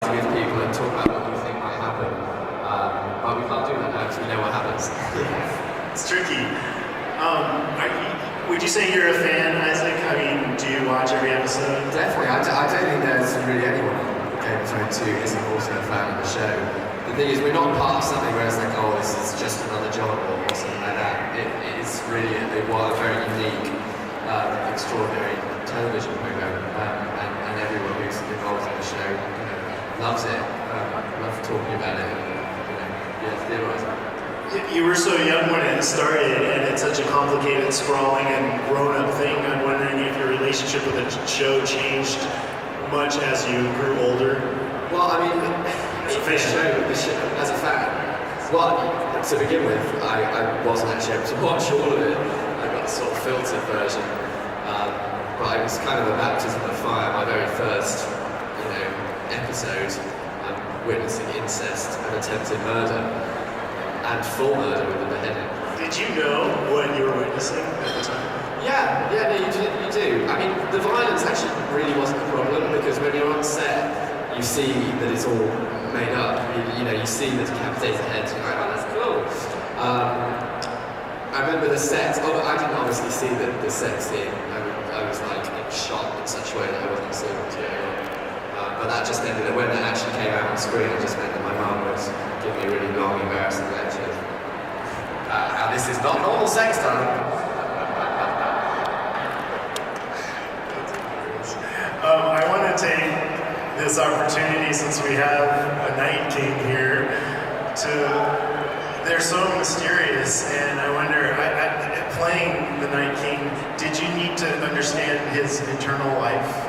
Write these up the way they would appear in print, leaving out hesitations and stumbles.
with people and talk about what you think might happen. But we can't do that now because we know what happens. It's tricky. Would you say you're a fan, Isaac? I mean, do you watch every episode? Definitely. I don't think there's really anyone in Game of Thrones who isn't also a fan of the show. The thing is, we're not part of something where it's like, oh, this is just another job or something like that. It is really a very unique, extraordinary television program, and everyone who's involved in the show loves it. Loves talking about it, and theorising. You were so young when it started, and it's such a complicated, sprawling, and grown-up thing. I'm wondering if your relationship with the show changed much as you grew older. Well, I mean, the show, as a fan, to begin with, I wasn't actually able to watch all of it. I got the sort of filtered version, but it was kind of a baptism of fire. My very first, episode, witnessing incest and attempted murder. And full murder with the beheading. Did you know what you were witnessing at the time? Yeah, no, you do. I mean, the violence actually really wasn't a problem because when you're on set, you see that it's all made up. You see the decapitated heads. You're like, oh, that's cool. I remember the set. I didn't obviously see the sex scene. I was like shot in such a way that I wasn't seeing material. But that just ended up when that actually came out on screen. It just meant that my mum was giving me a really long, embarrassing lecture. Now this is not normal sex time. I want to take this opportunity, since we have a Night King here, they're so mysterious, and I wonder, playing the Night King, did you need to understand his internal life?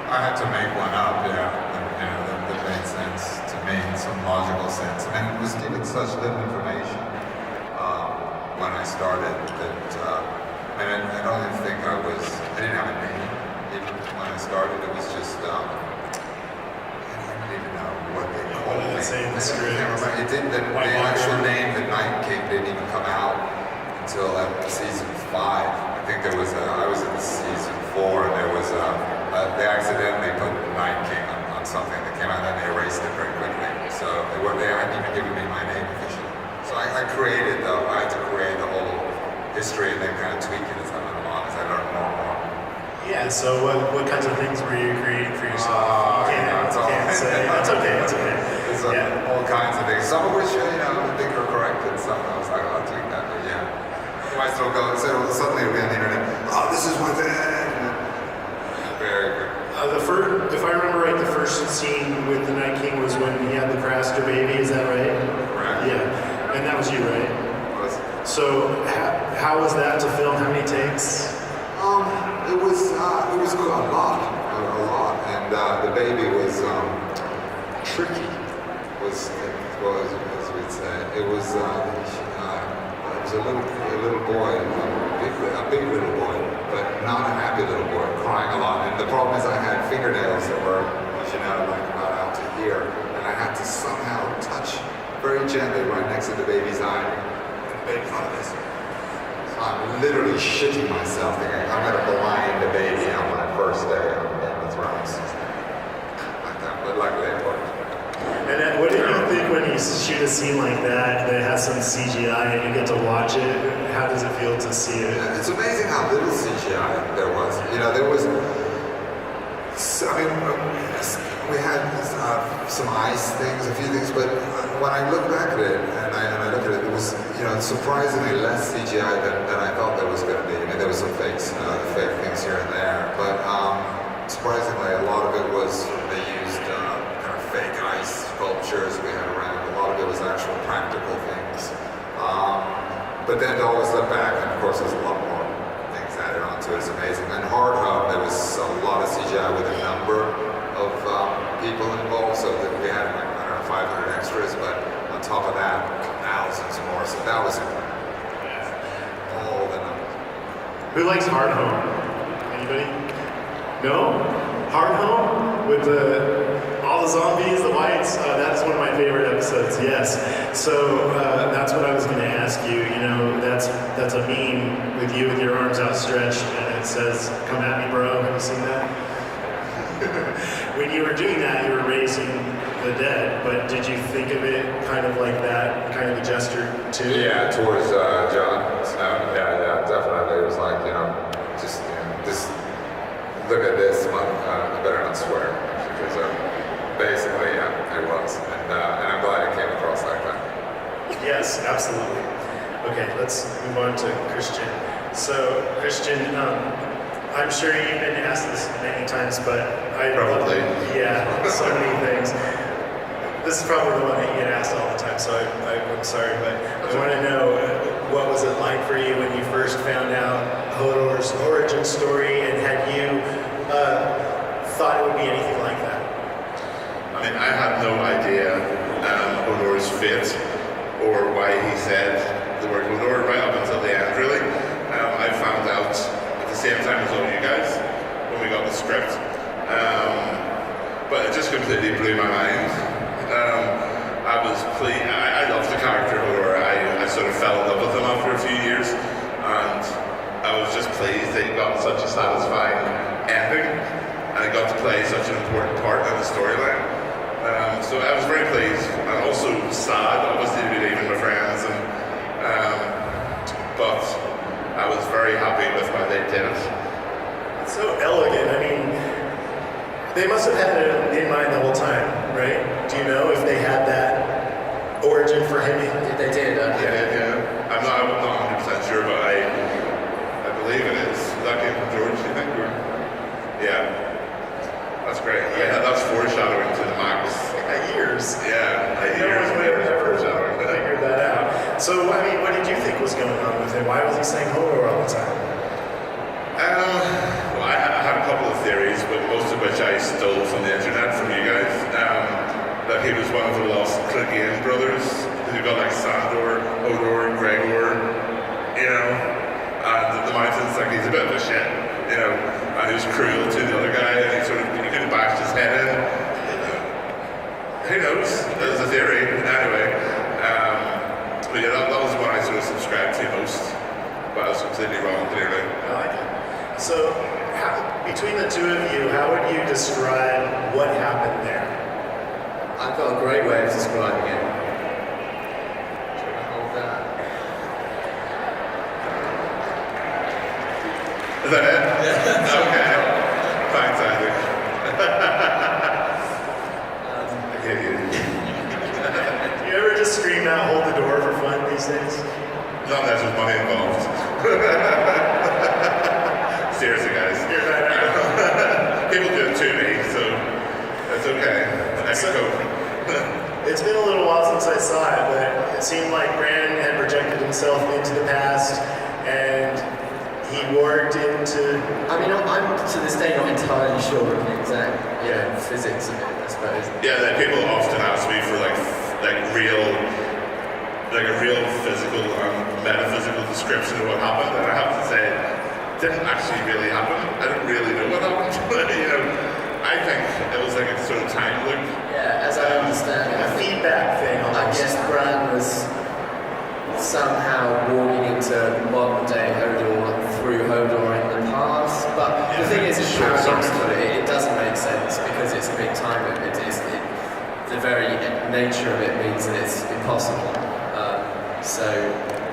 I had to make one up, that made sense to me, in some logical sense. And it was given such little information when I started that, I don't even think I didn't have a name even when I started. It was just, I don't even know what they called it. It didn't, the actual name, the Night King, didn't even come out until season 5. I think I was in season 4, and there was they accidentally put the Night King on something that came out, and they erased it very quickly. So they hadn't even given me my name officially. So I had to create the whole history and then kind of tweak it as I went along, as I learned more and more. Yeah, so what kinds of things were you creating for yourself? It's okay. It's okay. All kinds of things. Some of which, I think are correct, and some I was like, I'll tweak that, but yeah. You might still go, so suddenly it'll be on the internet, this is what very good. If I remember right, the first scene with the Night King was when he had the Craster baby, is that right? Right. Yeah, and that was you, right? Was. So, how was that to film? How many takes? It was good, a lot, and the baby was tricky. Was as we'd say. It was a little boy, a big little boy, but not a happy little boy, crying a lot. And the problem is I had fingernails that were, like about out to here, and I had to somehow touch very gently right next to the baby's eye. And the baby's like this. So I'm literally shitting myself thinking I'm going to blind the baby on my first day on Game of Thrones. Like that, but luckily it worked. And then what do you think when you shoot a scene like that has some CGI and you get to watch it? How does it feel to see it? It's amazing how little CGI there was. There was, we had some ice things, a few things, but when I look back at it, and I look at it, it was, surprisingly less CGI than I thought there was going to be. There was some fake things here and there, but surprisingly, a lot of it was, they used kind of fake ice sculptures we had around. A lot of it was actual practical things. But then to always look back, and of course there's a lot more things added onto it. It's amazing. And Hard Hub, there was a lot of CGI with a number of people involved, so that we had 500 extras, but on top of that, thousands more. So that was all the numbers. Who likes Hard Home? Anybody? No? Hard Home? With all the zombies, the whites? That's one of my favorite episodes, yes. So that's what I was going to ask you. That's a meme with you with your arms outstretched, and it says, "Come at me, bro." Have you seen that? When you were doing that, you were raising the dead, but did you think of it kind of like that, kind of a gesture too? Yeah, towards Jon Snow. Yeah, definitely. It was like, just look at this one. I better not swear because basically, yeah, it was, and I'm glad it came across like that. Yes, absolutely. Okay, let's move on to Kristian. So, Kristian, I'm sure you've been asked this many times, but Probably. Yeah, so many things. This is probably the one that you get asked all the time, so I'm sorry, but I want to know what was it like for you when you first found out Hodor's origin story, and had you thought it would be anything like that? I mean, I had no idea Hodor's fate or why he said the word Hodor right up until the end, really. I found out at the same time as all you guys when we got the script. But it just completely blew my mind. I was pleased. I loved the character Hodor. I sort of fell in love with him after a few years, and I was just pleased that he got such a satisfying ending, and he got to play such an important part in the storyline. So I was very pleased, and also sad, obviously, to be leaving my friends, but I was very happy with how they did it. It's so elegant. I mean, they must have had it in mind the whole time, right? Do you know if they had that origin for him? They did. Yeah. I'm not 100% sure, but I believe it is. That came from George, do you think? Or? Yeah. That's great. Yeah, that's foreshadowing to the max. Years. Yeah, No years one would have ever figured that out. So, I mean, what did you think was going on with him? Why was he saying Hodor all the time? Well, I had a couple of theories, but most of which I stole from the internet from you guys. That he was one of the lost Clegane brothers, who got like Sandor, Hodor, Gregor, and the mountains, like he's a bit of a shit, and he was cruel to the other guy, and he could have bashed his head in. Who knows? There's a theory. Anyway, but yeah, that was what I sort of subscribed to most, but I was completely wrong, clearly. I like it. So, between the two of you, how would you describe what happened there? I've got a great way of describing it. Should I hold that? Is that it? Yeah. Okay. Thanks, Andy. I hear you. Do you ever just scream out, hold the door for fun these days? Not unless there's money involved. Seriously, guys. People do it to me, so it's okay. I can cope. It's been a little while since I saw it, but it seemed like Bran had projected himself into the past, and he worked into... I mean, I'm to this day not entirely sure of the exact physics of it, I suppose. Yeah, that people often ask me for like a real physical and metaphysical description of what happened, and I have to say, it didn't actually really happen. I don't really know what happened. I think it was like a sort of time loop. Yeah, as I understand it, a feedback thing. I guess Bran was somehow walking into modern day Hodor through Hodor in the past, but the thing is, it's paradoxical. It doesn't make sense because it's a big time loop. The very nature of it means that it's impossible. So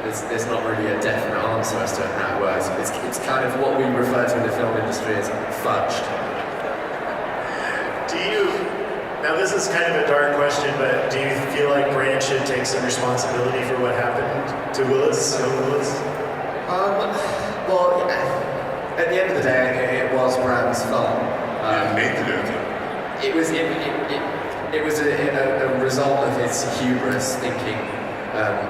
there's not really a definite answer as to how it works. It's kind of what we refer to in the film industry as fudged. Now this is kind of a dark question, but do you feel like Bran should take some responsibility for what happened to Willis? Well, at the end of the day, it was Bran's fault. Made to do it. It was a result of his hubris, thinking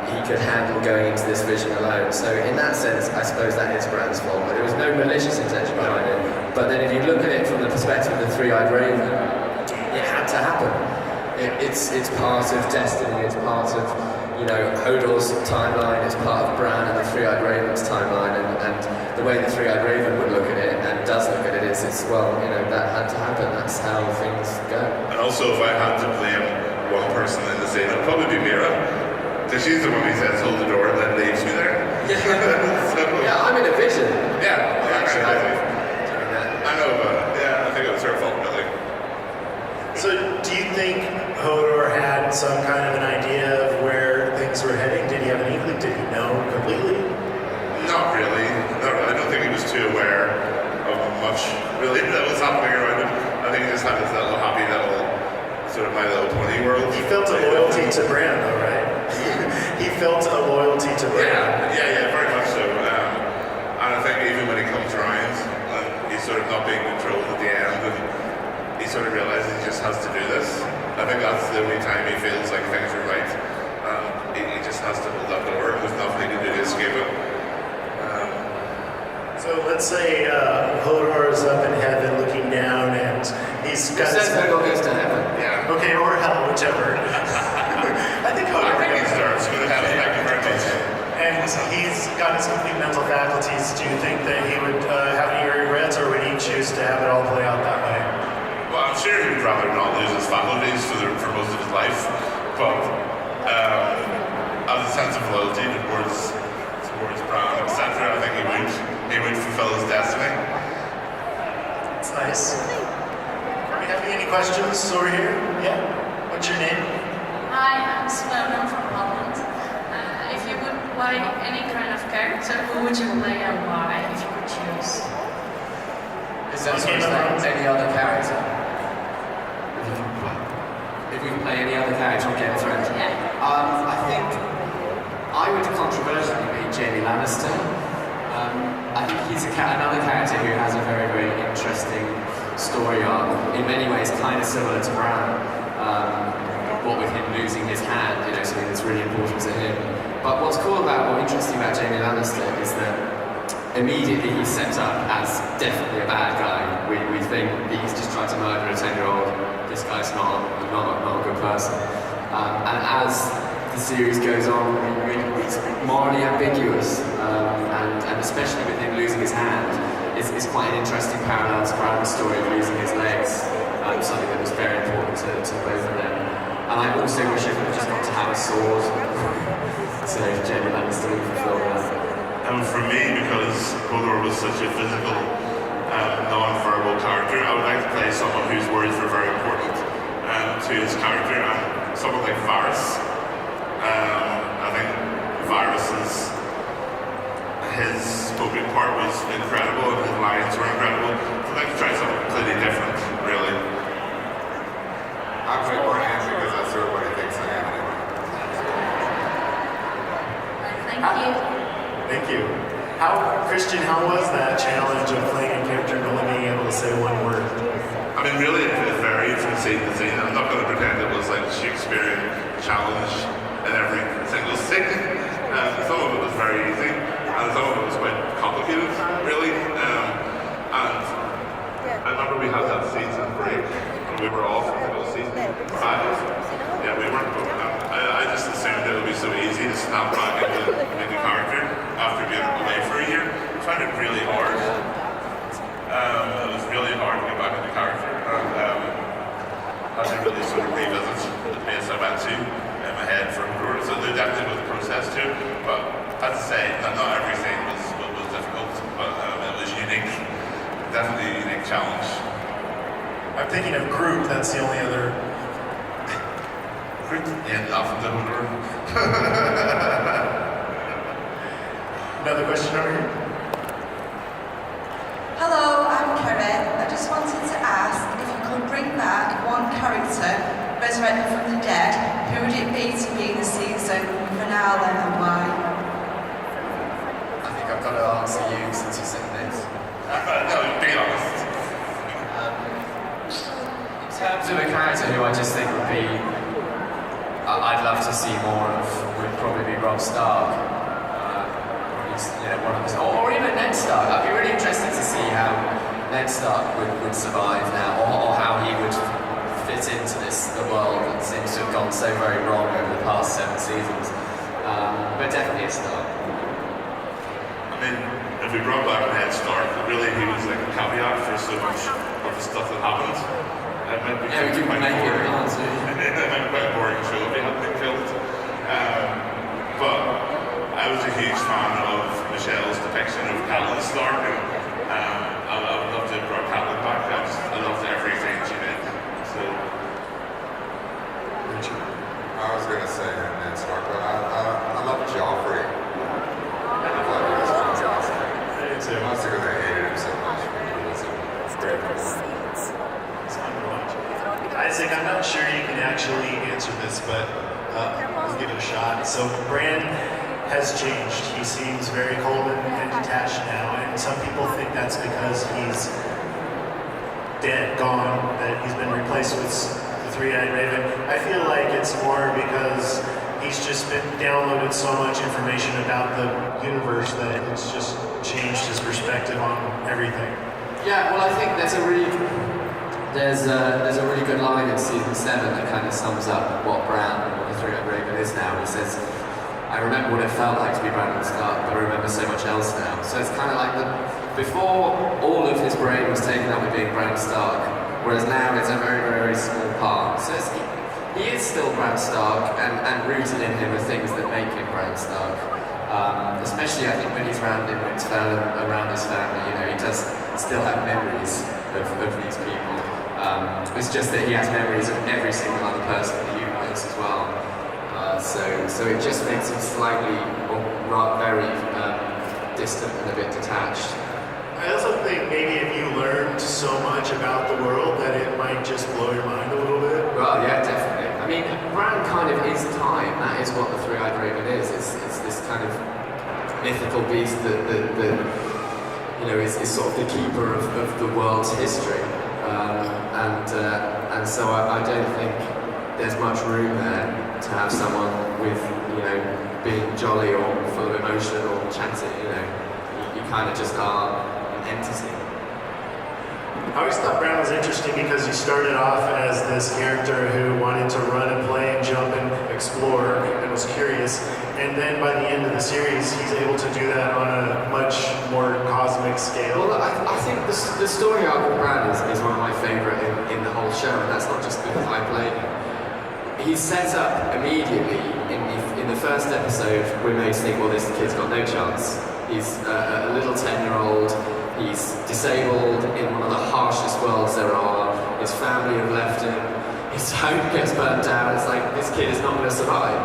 he could handle going into this vision alone. So in that sense, I suppose that is Bran's fault, but there was no malicious intention behind it. But then if you look at it from the perspective of the Three-Eyed Raven, it had to happen. It's part of destiny, it's part of, Hodor's timeline, it's part of Bran and the Three-Eyed Raven's timeline, and the way the Three-Eyed Raven would look at it, and does look at it, is that had to happen, that's how things go. And also, if I had to blame one person in the scene, it'd probably be Mira. Because she's the one who says, hold the door, and then leaves me there. Yeah, I'm in a vision. Yeah, Actually, I know, but yeah, I think it was her fault, really. think Hodor had some kind of an idea of where things were heading? Did he have an inkling? Did he know completely? Not really. No, I don't think he was too aware of much really that was happening around him. I think he just had this little happy little sort of My Little Pony world. He felt a loyalty to Bran, though, right? He felt a loyalty to Bran. Yeah, very much so. And I think even when he comes around, and he's sort of not being controlled at the end, and he sort of realizes he just has to do this. I think that's the only time he feels like things are right. He just has to hold that door, and there's nothing he can do to escape it. So let's say Hodor is up in heaven looking down, and he's got It says Hodor goes to heaven. Yeah. Okay, or hell, whichever. I think Hodor. I think he starts with having that converted. And he's got his complete mental faculties. Do you think that he would have any regrets, or would he choose to have it all play out that way? Well, I'm sure he would rather not lose his faculties for most of his life, but as a sense of loyalty towards Bran, etc., I think he would fulfill his destiny. That's nice. Are we having any questions over here? Yeah. What's your name? Hi, I'm Simone from Holland. If you would play any kind of character, who would you play and why, if you could choose? Is that sort of like any other character? If we can play any other character on Game of Thrones? Yeah. I think I would controversially be Jaime Lannister. I think he's another character who has a very, very interesting story arc. In many ways, kind of similar to Bran. What with him losing his hand, something that's really important to him. But what's interesting about Jaime Lannister is that immediately he's set up as definitely a bad guy. We think he's just trying to murder a 10-year-old. This guy's not a good person. And as the series goes on, it's morally ambiguous, and especially with him losing his hand, is quite an interesting parallel to Bran's story of losing his legs, something that was very important to both of them. And I also wish I could have just got to have a sword, so Jaime Lannister would fulfill that. And for me, because Hodor was such a physical, non-verbal character, I would like to play someone whose words were very important to his character, and someone like Varys. I think Varys's his spoken part was incredible, and his lines were incredible. So I'd like to try something completely different, really. I'll play Bran because that's sort of what he thinks I am anyway. Thank you. Thank you. Kristian, how was that challenge of playing a character and only being able to say one word? I mean, really, it varied from scene to scene. I'm not going to pretend it was like a Shakespearean challenge in every single scene. Some of it was very easy, and some of it was quite complicated, really. And I remember we had that season break, and we were off. I think it was season 5. Yeah, we weren't. I just assumed it would be so easy to snap back into character after being away for a year. I found it really hard. It was really hard to get back into character, and I had to really sort of revisit the place I went to in my head for Hodor. So there definitely was a process to it, but as I say, not everything was difficult, but it was unique. Definitely a unique challenge. I'm thinking of Groot. That's the only other. Groot? Yeah, nothing to Hodor. Another question over here. Hello, I'm Kerry. I just wanted to ask if you could bring back one character resurrected from the dead, who would it be to be in the season finale and why? I think I've got to answer you since you said this. No, be honest. In terms of a character who I just think would be, I'd love to see more of, would probably be Robb Stark. One of the, or even Ned Stark. I'd be really interested to see how Ned Stark would survive now, or how he would fit into the world that seems to have gone so very wrong over the past 7 seasons. But definitely a Stark. I mean, if we brought back Ned Stark, really he was like a caveat for so much of the stuff that happened. It might be Yeah, we could quite make it boring. hard too. It might be quite a boring show if he hadn't been killed. But I was a huge fan of Michelle's depiction of Catelyn Stark, and I would love to have brought Catelyn back. I loved everything she did. So going to say Ned Stark, but I love Joffrey. I thought he was fantastic. Mostly because I hated him so much. He was a great performer. Isaac, I'm not sure you can actually answer this, but let's give it a shot. So Bran has changed. He seems very cold and detached now, and some people think that's because he's dead, gone, that he's been replaced with the Three-Eyed Raven. I feel like it's more because he's just been downloaded so much information about the universe that it's just changed his perspective on everything. Yeah, well, I think there's a really good line in season 7 that kind of sums up what Bran and what the Three-Eyed Raven is now. He says, "I remember what it felt like to be Bran Stark, but I remember so much else now." So it's kind of like before all of his brain was taken up with being Bran Stark, whereas now it's a very, very, very small part. So he is still Bran Stark, and rooted in him are things that make him Bran Stark. Especially, I think, when he's around in Winterfell and around his family, you know, he does still have memories of these people. It's just that he has memories of every single other person in the universe as well. So it just makes him slightly, or very distant and a bit detached. I also think maybe if you learned so much about the world that it might just blow your mind a little bit. Well, yeah, definitely. I mean, Bran kind of is time. That is what the Three-Eyed Raven is. It's this kind of mythical beast that you know is sort of the keeper of the world's history. And so I don't think there's much room there to have someone with, you know, being jolly or full of emotion or chatty. You know, you kind of just are an entity. I always thought Bran was interesting because he started off as this character who wanted to run and play and jump and explore and was curious. And then by the end of the series, he's able to do that on a much more cosmic scale. Well, I think the story arc of Bran is one of my favourite in the whole show, and that's not just because I played him. He's set up immediately in the first episode. We're made to think, well, this kid's got no chance. He's a little 10-year-old. He's disabled in one of the harshest worlds there are. His family have left him. His home gets burnt down. It's like, this kid is not going to survive.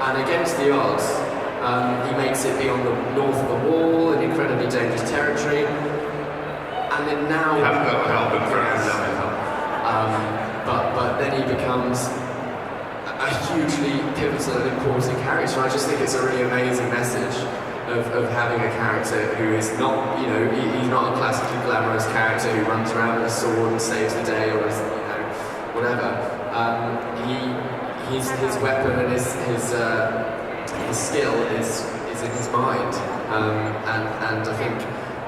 And against the odds, he makes it be on the north of the wall, in incredibly dangerous territory. And then now... You haven't got help in France. But then he becomes a hugely pivotal and important character. I just think it's a really amazing message of having a character who is not, you know, he's not a classically glamorous character who runs around with a sword and saves the day or, you know, whatever. His weapon and his skill is in his mind. And I think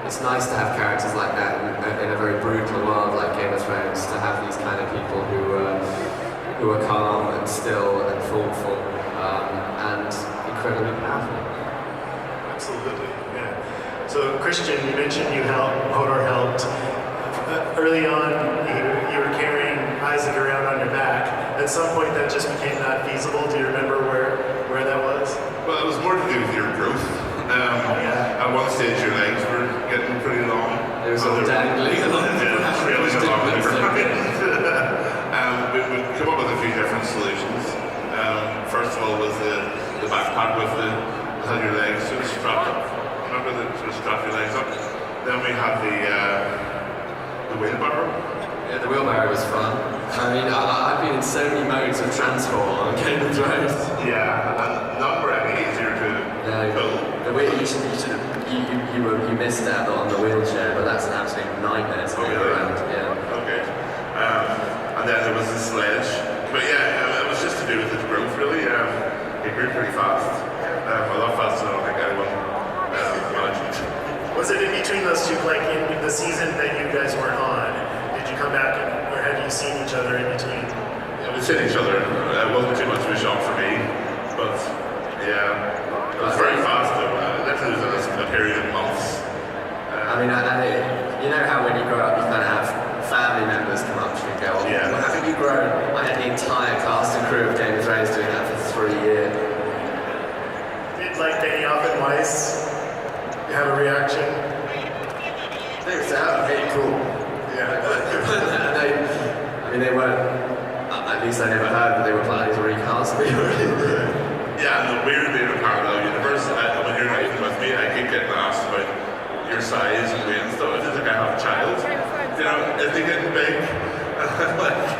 it's nice to have characters like that in a very brutal world like Game of Thrones, to have these kind of people who are calm and still and thoughtful and incredibly powerful. Absolutely, yeah. So Kristian, you mentioned Hodder helped. Early on, you were carrying Isaac around on your back. At some point that just became not feasible. Do you remember where that was? Well, it was more to do with your growth. Yeah. At one stage, your legs were getting pretty long. It was all dangling along. Yeah, trailing along with we've come up with a few different solutions. First of all, was the backpack with had your legs sort of strapped up. Remember that sort of strap your legs up? Then we had the wheelbarrow. Yeah, the wheelbarrow was fun. I mean, I've been in so many modes of transport on Game of Thrones. Yeah, and none were any easier to pull. The wheel, you missed out on the wheelchair, but that's an absolute nightmare to go around. Yeah. Okay. And then there was the sledge. But yeah, it was just to do with its growth, really. It grew pretty fast. A lot faster than I think anyone imagined. Was it in between those two, like in the season that you guys weren't on? Did you come back or had you seen each other in between? Yeah, we'd seen each other. It wasn't too much of a shock for me, but yeah, it was very fast. Definitely was a period of months. I mean, you know how when you grow up, you kind of have family members come up to you and go, Yeah. Well, have you grown? I had the entire cast and crew of Game of Thrones doing that for 3 years. Did like Benioff and Weiss have a reaction? They were really cool. Yeah. I mean, they weren't, at least I never heard that they were planning to recast me or anything. know, is he getting big? And I'm like,